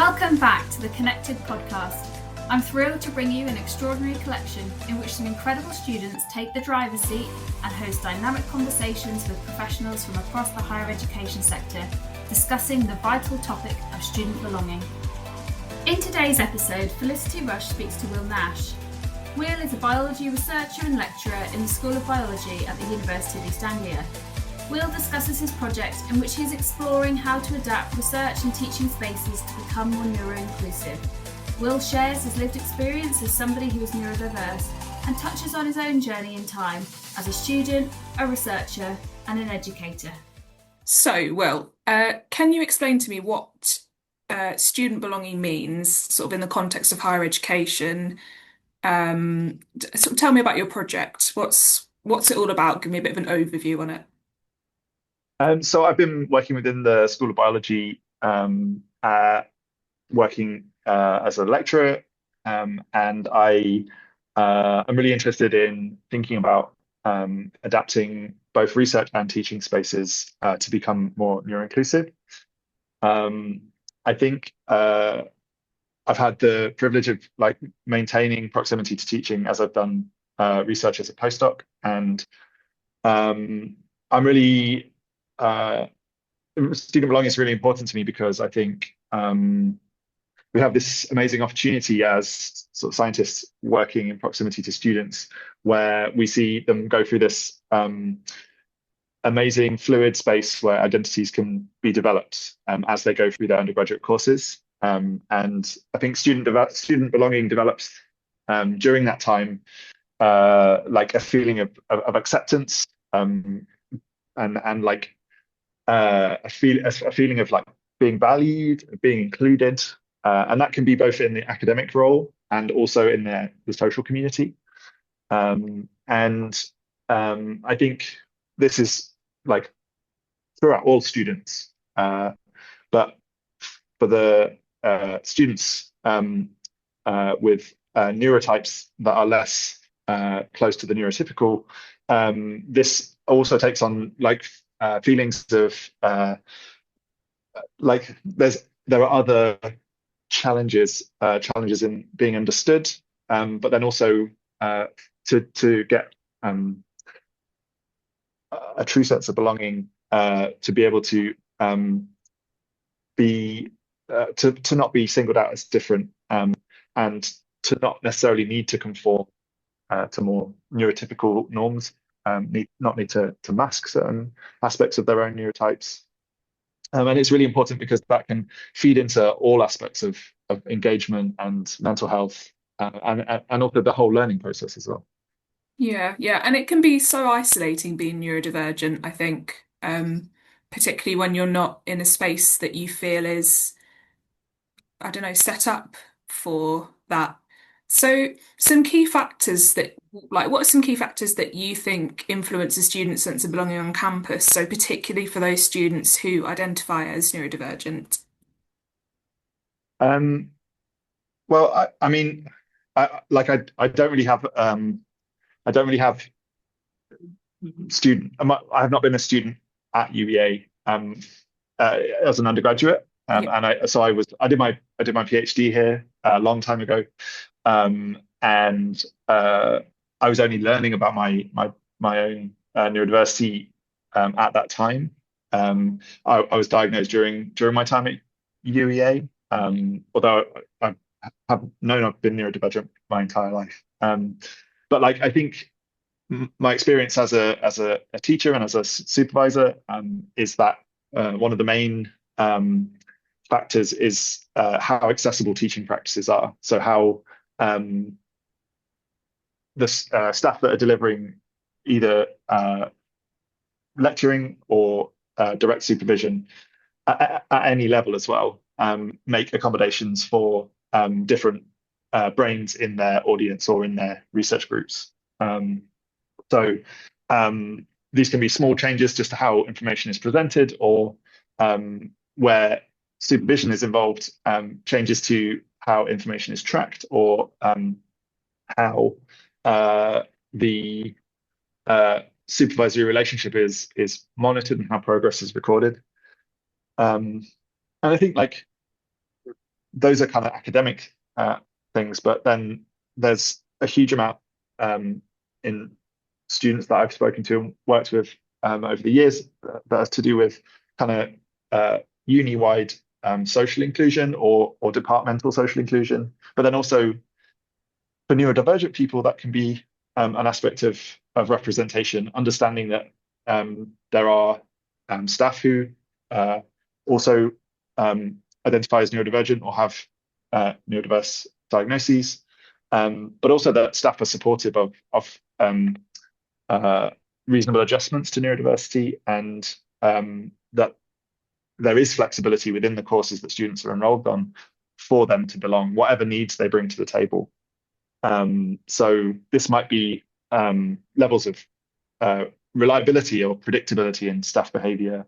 Welcome back to the Connected podcast. I'm thrilled to bring you an extraordinary collection in which some incredible students take the driver's seat and host dynamic conversations with professionals from across the higher education sector, discussing the vital topic of student belonging. In today's episode, Felicity Rush speaks to Will Nash. Will is a biology researcher and lecturer in the School of Biology at the University of East Anglia. Will discusses his project in which he is exploring how to adapt research and teaching spaces to become more neuro-inclusive. Will shares his lived experience as somebody who is neurodiverse and touches on his own journey in time as a student, a researcher and an educator. So, Will, can you explain to me what student belonging means, sort of in the context of higher education? Sort of tell me about your project. What's it all about? Give me a bit of an overview on it. So I've been working within the School of Biology, working as a lecturer, and I'm really interested in thinking about adapting both research and teaching spaces to become more neuro-inclusive. I think I've had the privilege of maintaining proximity to teaching as I've done research as a postdoc, and I'm really student belonging is really important to me because I think we have this amazing opportunity as sort of scientists working in proximity to students, where we see them go through this amazing fluid space where identities can be developed as they go through their undergraduate courses. And I think student belonging develops during that time, like a feeling of acceptance, and like a feeling of like being valued, being included, and that can be both in the academic role and also in the social community. And I think this is like throughout all students, but for the students with neurotypes that are less close to the neurotypical, this also takes on feelings of there are other challenges in being understood, but then also to get a true sense of belonging, to be able to to not be singled out as different, and to not necessarily need to conform to more neurotypical norms, not need to mask certain aspects of their own neurotypes. And it's really important because that can feed into all aspects of engagement and mental health, and also the whole learning process as well. Yeah, and it can be so isolating being neurodivergent, I think, particularly when you're not in a space that you feel is, I don't know, set up for that. So some key factors what are some key factors that you think influence a student's sense of belonging on campus? So particularly for those students who identify as neurodivergent. Well, I mean, I don't really have student. I have not been a student at UEA as an undergraduate, and I did my PhD here a long time ago, and I was only learning about my own neurodiversity at that time. I was diagnosed during my time at UEA, although I have known I've been neurodivergent my entire life. But I think my experience as a teacher and as a supervisor is that one of the main factors is how accessible teaching practices are. So how the staff that are delivering either lecturing or direct supervision at any level as well make accommodations for different brains in their audience or in their research groups. So these can be small changes just to how information is presented, or where supervision is involved, changes to how information is tracked, or how the supervisory relationship is monitored and how progress is recorded. And I think those are kind of academic things, but then there's a huge amount in students that I've spoken to and worked with over the years that has to do with kind of uni-wide social inclusion or departmental social inclusion, but then also for neurodivergent people, that can be an aspect of representation, understanding that there are staff who also identify as neurodivergent or have neurodiverse diagnoses, but also that staff are supportive of reasonable adjustments to neurodiversity, and that there is flexibility within the courses that students are enrolled on for them to belong, whatever needs they bring to the table. So this might be levels of reliability or predictability in staff behavior,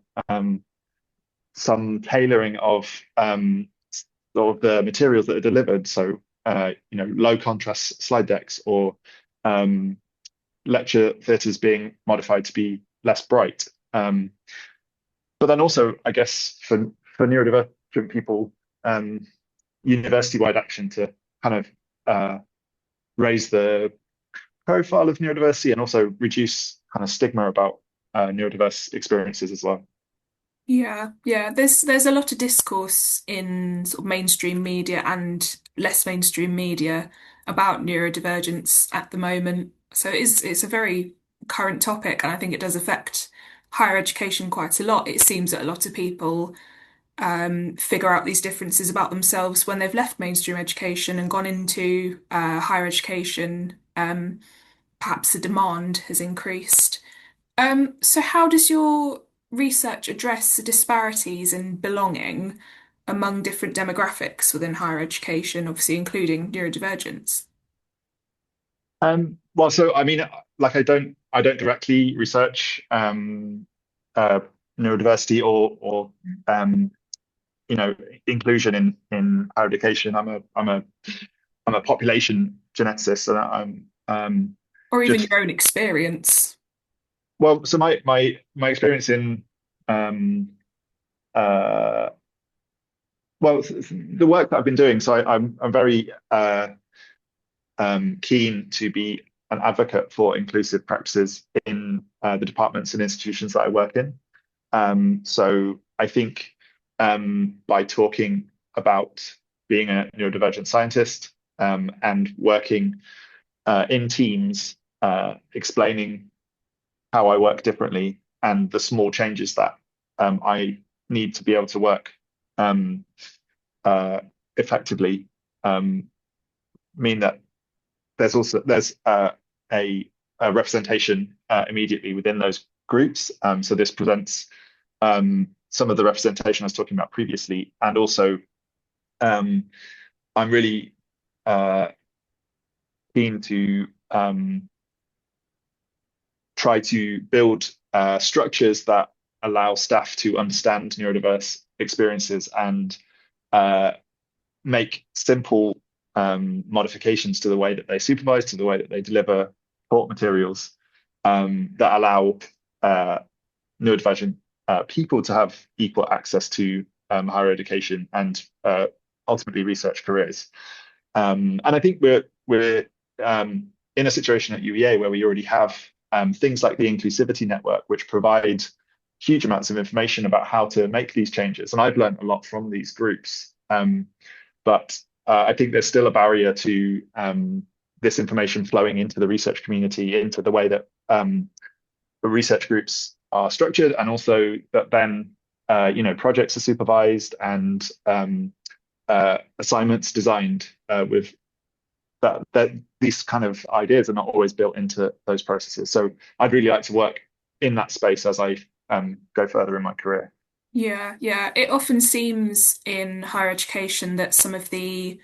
some tailoring of the materials that are delivered. So, low contrast slide decks or lecture theatres being modified to be less bright. But then also, I guess, for neurodivergent people, university-wide action to kind of raise the profile of neurodiversity and also reduce kind of stigma about neurodiverse experiences as well. Yeah, yeah. There's a lot of discourse in sort of mainstream media and less mainstream media about neurodivergence at the moment. So it's a very current topic, and I think it does affect higher education quite a lot. It seems that a lot of people figure out these differences about themselves when they've left mainstream education and gone into higher education. Perhaps the demand has increased. So how does your research address the disparities in belonging among different demographics within higher education, obviously including neurodivergence? Well, so I mean, like I don't directly research neurodiversity or inclusion in higher education. I'm a population geneticist, and I'm Or even just your own experience? well. So my experience in uh, the work that I've been doing. So I'm very keen to be an advocate for inclusive practices in the departments and institutions that I work in. So I think by talking about being a neurodivergent scientist and working in teams, explaining how I work differently and the small changes that I need to be able to work um, effectively, mean that there's a representation immediately within those groups. So this presents some of the representation I was talking about previously, and also I'm really keen to try to build structures that allow staff to understand neurodiverse experiences and make simple modifications to the way that they supervise, to the way that they deliver support materials that allow neurodivergent people to have equal access to higher education and ultimately research careers. And I think we're in a situation at UEA where we already have things like the Inclusivity Network, which provide huge amounts of information about how to make these changes. And I've learned a lot from these groups. But I think there's still a barrier to this information flowing into the research community, into the way that the research groups are structured, and also that then projects are supervised and assignments designed with that these kind of ideas are not always built into those processes. So I'd really like to work in that space as I go further in my career. Yeah, yeah. It often seems in higher education that some of the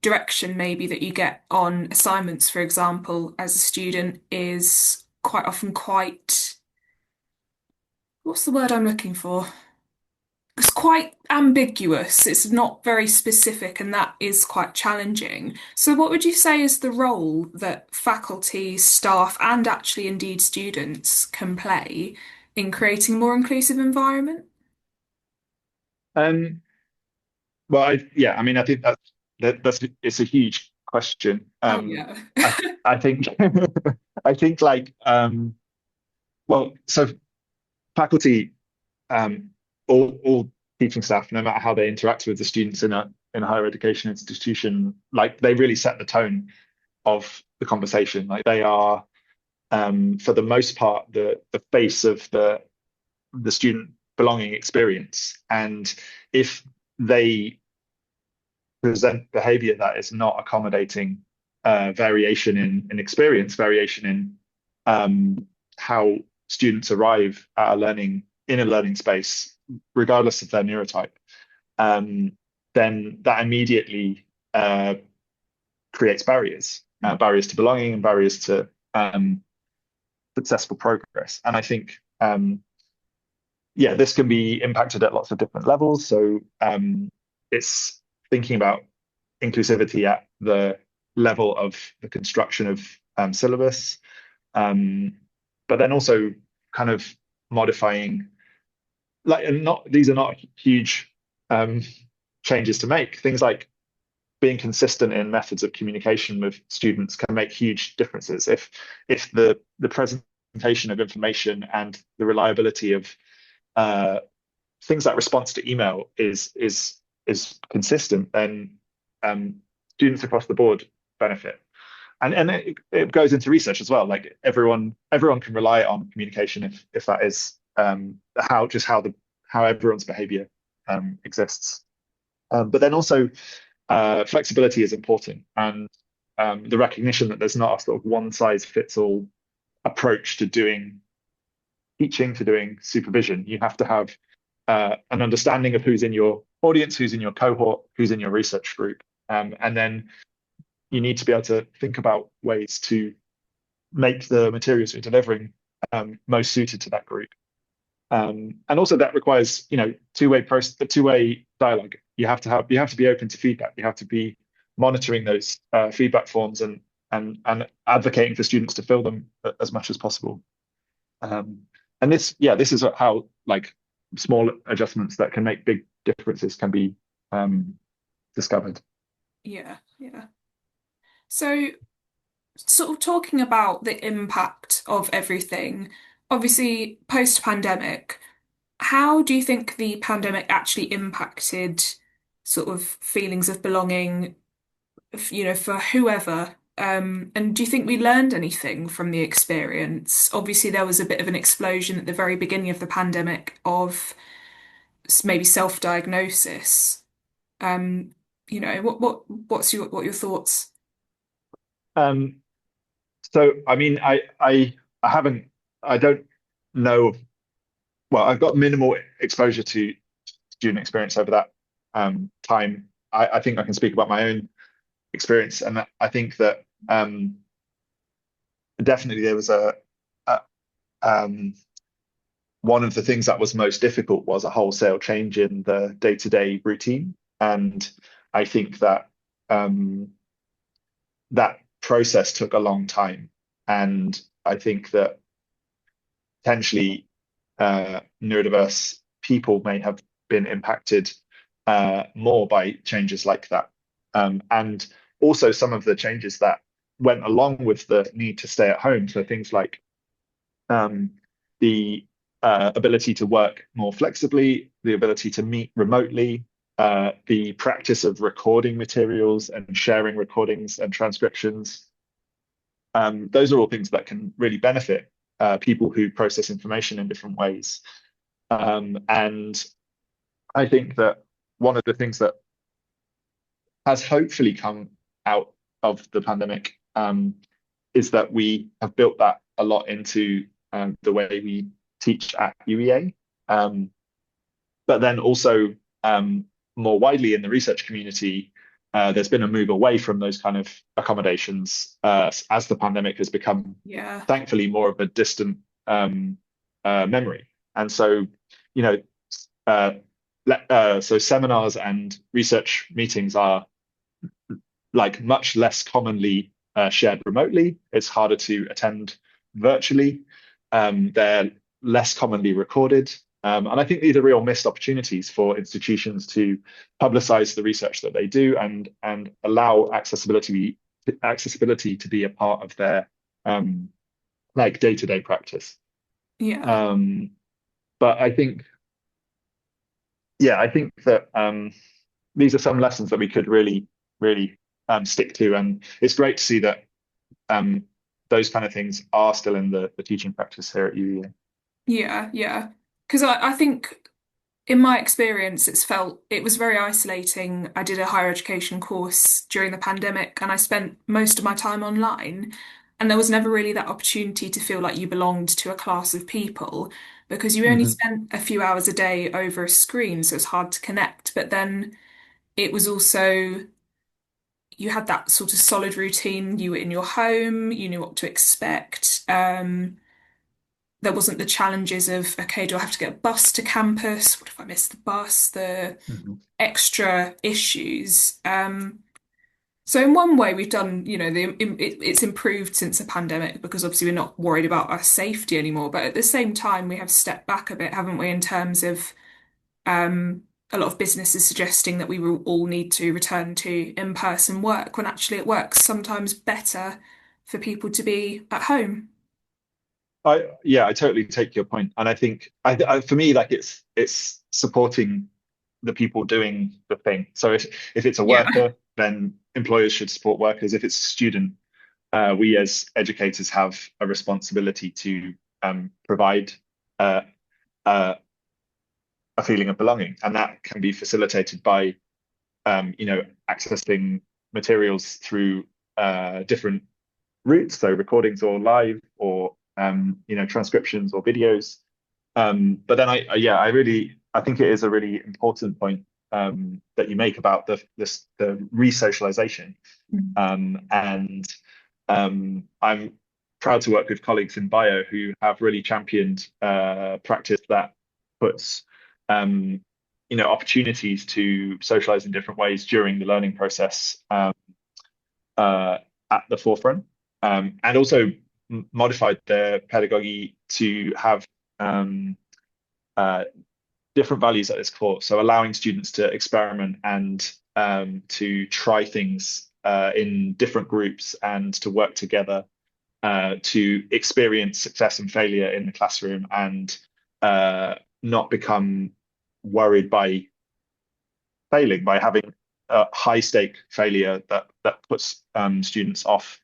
direction maybe that you get on assignments, for example, as a student is quite often what's the word I'm looking for? It's quite ambiguous. It's not very specific, and that is quite challenging. So, what would you say is the role that faculty, staff, and actually indeed students can play in creating a more inclusive environment? Um, Well, I mean, I think that's it's a huge question. Oh yeah. I think I think like well, so faculty, all teaching staff, no matter how they interact with the students in a higher education institution, like they really set the tone of the conversation. Like they are, for the most part, the face of the student belonging experience. And if they present behavior that is not accommodating variation in experience, variation in how students arrive at a learning in a learning space, regardless of their neurotype, then that immediately creates barriers, barriers to belonging and barriers to successful progress. And I think, yeah, this can be impacted at lots of different levels. So it's thinking about inclusivity at the level of the construction of syllabus, but then also kind of modifying, like, and not these are not huge changes to make. Things like being consistent in methods of communication with students can make huge differences. If the presentation of information and the reliability of things like response to email is consistent, then students across the board benefit. And it goes into research as well. Like everyone can rely on communication if that is how everyone's behavior exists. But then also flexibility is important, and the recognition that there's not a sort of one size fits all approach to doing teaching, to doing supervision. You have to have an understanding of who's in your audience, who's in your cohort, who's in your research group, and then you need to be able to think about ways to make the materials you're delivering most suited to that group. And also that requires, two-way dialogue. You have to be open to feedback. You have to be monitoring those feedback forms and advocating for students to fill them as much as possible. And this is how, like, small adjustments that can make big differences can be discovered. Yeah. So, sort of talking about the impact of everything, obviously post-pandemic, how do you think the pandemic actually impacted sort of feelings of belonging, for whoever? And do you think we learned anything from the experience? Obviously, there was a bit of an explosion at the very beginning of the pandemic of maybe self-diagnosis. What's your thoughts? Um, so I mean, I don't know. Well, I've got minimal exposure to student experience over that time. I think I can speak about my own experience, and I think that definitely there was a one of the things that was most difficult was a wholesale change in the day-to-day routine, and I think that that process took a long time, and I think that potentially neurodiverse people may have been impacted more by changes like that. And also some of the changes that went along with the need to stay at home. So things like the ability to work more flexibly, the ability to meet remotely, the practice of recording materials and sharing recordings and transcriptions. Those are all things that can really benefit people who process information in different ways. And I think that one of the things that has hopefully come out of the pandemic is that we have built that a lot into the way we teach at UEA. But then also more widely in the research community, there's been a move away from those kind of accommodations as the pandemic has become, thankfully, more of a distant memory. And so, so seminars and research meetings are like much less commonly shared remotely. It's harder to attend virtually. They're less commonly recorded. And I think these are real missed opportunities for institutions to publicize the research that they do and allow accessibility to be a part of their like day-to-day practice. Yeah. But I think, yeah, I think that these are some lessons that we could really, really stick to. And it's great to see that those kind of things are still in the teaching practice here at UEA. Yeah, yeah. Because I think in my experience, it was very isolating. I did a higher education course during the pandemic and I spent most of my time online. And there was never really that opportunity to feel like you belonged to a class of people because you only Mhm. spent a few hours a day over a screen, so it's hard to connect. But then it was also, you had that sort of solid routine. You were in your home, you knew what to expect. There wasn't the challenges of, okay, do I have to get a bus to campus? What if I miss the bus? The Mhm. extra issues. So in one way, we've done, it's improved since the pandemic because obviously we're not worried about our safety anymore. But at the same time, we have stepped back a bit, haven't we, in terms of a lot of businesses suggesting that we will all need to return to in-person work when actually it works sometimes better for people to be at home. I totally take your point, and I think for me, like it's supporting the people doing the thing. So if it's a Yeah. worker, then employers should support workers. If it's a student, we as educators have a responsibility to provide uh, uh, a feeling of belonging, and that can be facilitated by accessing materials through different routes, so recordings or live or transcriptions or videos. But then I think it is a really important point that you make about the re-socialization. And I'm proud to work with colleagues in bio who have really championed practice that puts opportunities to socialize in different ways during the learning process uh, at the forefront, and also modified their pedagogy to have um, uh, different values at its core. So allowing students to experiment and to try things in different groups and to work together to experience success and failure in the classroom and not become worried by failing, by having a high stake failure that puts students off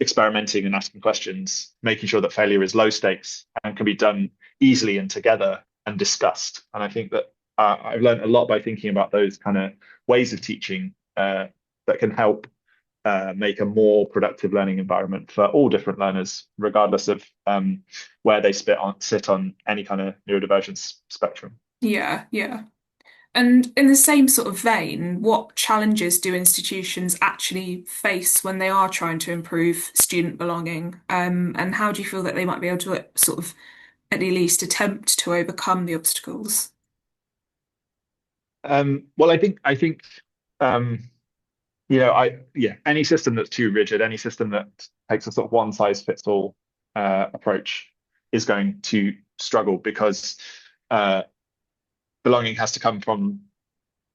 experimenting and asking questions, making sure that failure is low stakes and can be done easily and together and discussed. And I think that I've learned a lot by thinking about those kind of ways of teaching that can help make a more productive learning environment for all different learners, regardless of where they sit on any kind of neurodivergence spectrum. Yeah, yeah. And in the same sort of vein, what challenges do institutions actually face when they are trying to improve student belonging? And how do you feel that they might be able to sort of at the least attempt to overcome the obstacles? Well, I think um, any system that's too rigid, any system that takes a sort of one size fits all approach is going to struggle because uh, belonging has to come from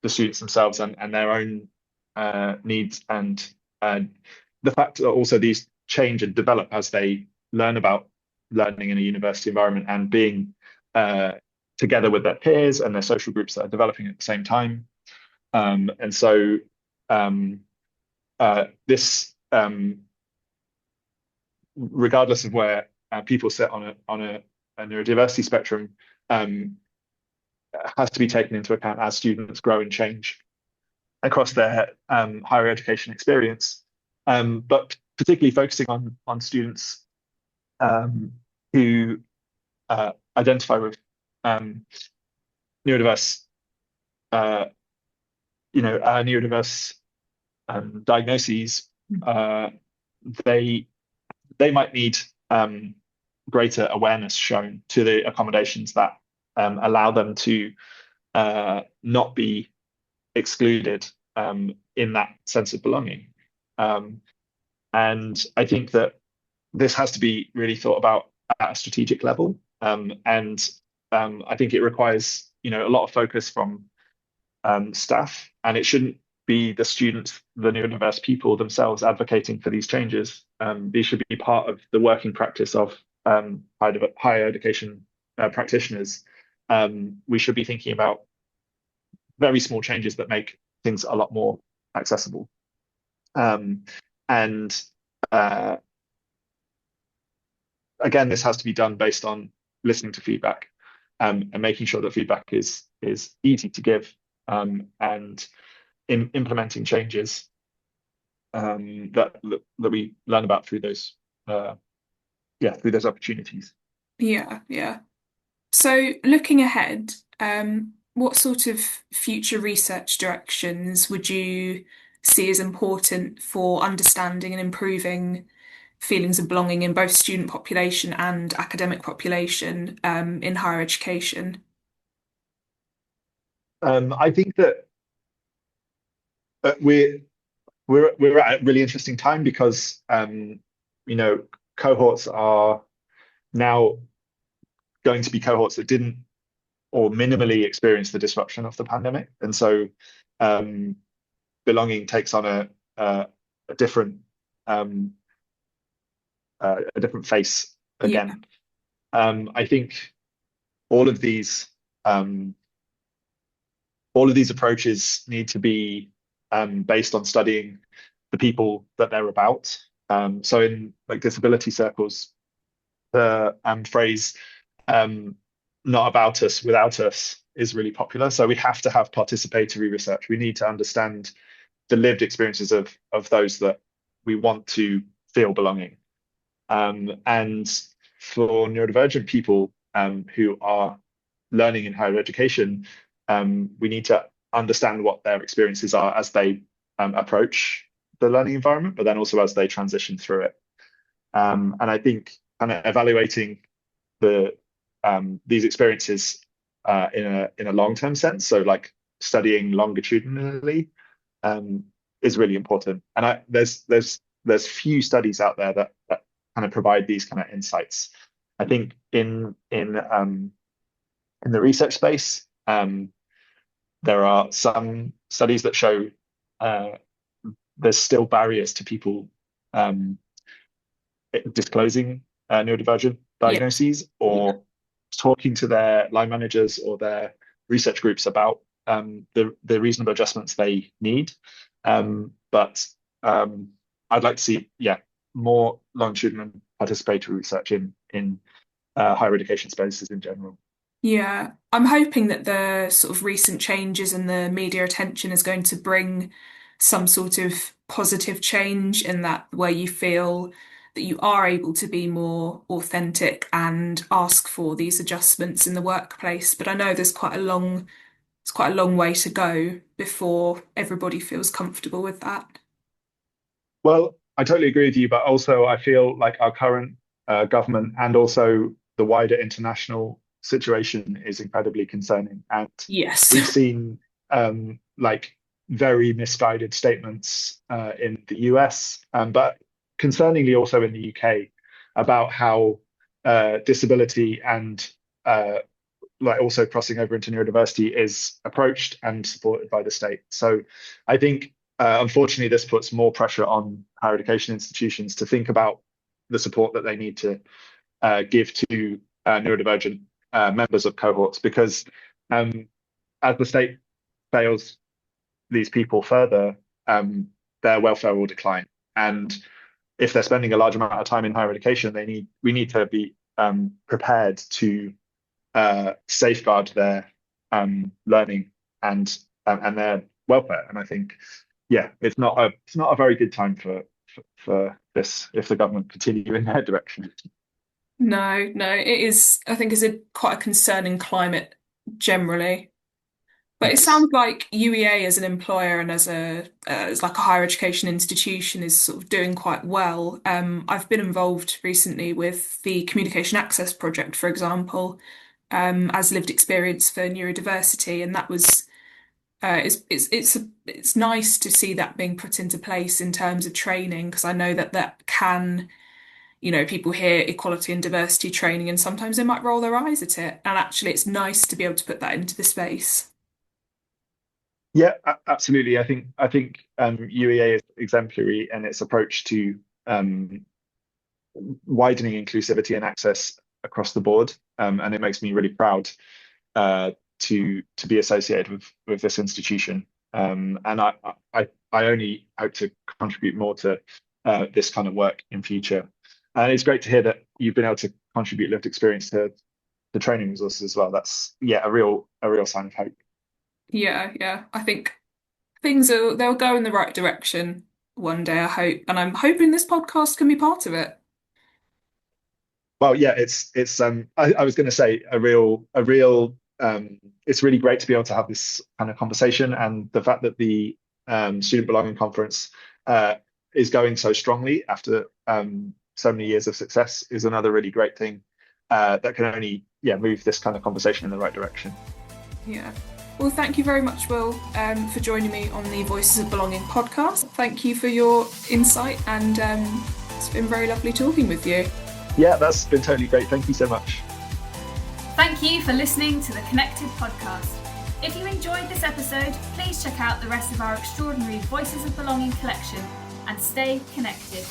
the students themselves and their own needs and uh, the fact that also these change and develop as they learn about learning in a university environment and being uh, together with their peers and their social groups that are developing at the same time. And so um, this, regardless of where people sit on a neurodiversity spectrum, um, has to be taken into account as students grow and change across their higher education experience, but particularly focusing on students um, who identify with um, neurodiverse, uh, neurodiverse diagnoses. Uh, they they might need greater awareness shown to the accommodations that allow them to not be excluded in that sense of belonging. Um, and I think that this has to be really thought about at a strategic level. And I think it requires, a lot of focus from staff, and it shouldn't be the students, the neurodiverse people themselves advocating for these changes. These should be part of the working practice of higher education practitioners. We should be thinking about very small changes that make things a lot more accessible. And uh, again, this has to be done based on listening to feedback, and making sure that feedback is easy to give, and implementing changes that we learn about through those through those opportunities. Yeah, yeah. So looking ahead, what sort of future research directions would you see as important for understanding and improving feelings of belonging in both student population and academic population, in higher education? I think that we're at a really interesting time because you know cohorts are now going to be cohorts that didn't or minimally experience the disruption of the pandemic, and so um, belonging takes on a different um, a different face Yeah, again. I think all of these um, all of these approaches need to be based on studying the people that they're about. So in like disability circles, the phrase "not about us, without us" is really popular. So we have to have participatory research. We need to understand the lived experiences of those that we want to feel belonging. And for neurodivergent people who are learning in higher education, we need to understand what their experiences are as they approach the learning environment, but then also as they transition through it. And I think kind of evaluating these experiences in a long-term sense, so like studying longitudinally, is really important. And there's few studies out there that kind of provide these kind of insights. I think in the research space, there are some studies that show uh, there's still barriers to people um, disclosing neurodivergent yeah, diagnoses, yeah. or talking to their line managers or their research groups about the reasonable adjustments they need. But I'd like to see, more longitudinal participatory research in higher education spaces in general. Yeah, I'm hoping that the sort of recent changes and the media attention is going to bring some sort of positive change in that where you feel that you are able to be more authentic and ask for these adjustments in the workplace. But I know it's quite a long way to go before everybody feels comfortable with that. Well, I totally agree with you, but also I feel like our current government and also the wider international situation is incredibly concerning. And Yes. we've seen like very misguided statements in the US, but concerningly also in the UK about how disability and like also crossing over into neurodiversity is approached and supported by the state. So I think unfortunately this puts more pressure on higher education institutions to think about the support that they need to give to neurodivergent members of cohorts, because um, as the state fails these people further, their welfare will decline. And if they're spending a large amount of time in higher education, we need to be prepared to safeguard their learning and their welfare. And I think, it's not a very good time for this if the government continue in their direction. No, no, it is, I think, is a quite a concerning climate generally. But it Yes. sounds like UEA as an employer and as like a higher education institution is sort of doing quite well. I've been involved recently with the Communication Access Project, for example, as lived experience for neurodiversity, and that was it's nice to see that being put into place in terms of training because I know that that can people hear equality and diversity training and sometimes they might roll their eyes at it. And actually, it's nice to be able to put that into the space. Yeah, absolutely. I think UEA is exemplary in its approach to widening inclusivity and access across the board, and it makes me really proud to be associated with this institution. And I only hope to contribute more to this kind of work in future. And it's great to hear that you've been able to contribute lived experience to the training resources as well. That's a real sign of hope. Yeah. I think they'll go in the right direction one day, I hope. And I'm hoping this podcast can be part of it. Well, yeah, it's I was going to say it's really great to be able to have this kind of conversation, and the fact that the Student Belonging Conference is going so strongly after so many years of success is another really great thing that can only move this kind of conversation in the right direction. Yeah. Well, thank you very much, Will, for joining me on the Voices of Belonging podcast. Thank you for your insight, and it's been very lovely talking with you. Yeah, that's been totally great. Thank you so much. Thank you for listening to the Connected podcast. If you enjoyed this episode, please check out the rest of our extraordinary Voices of Belonging collection and stay connected.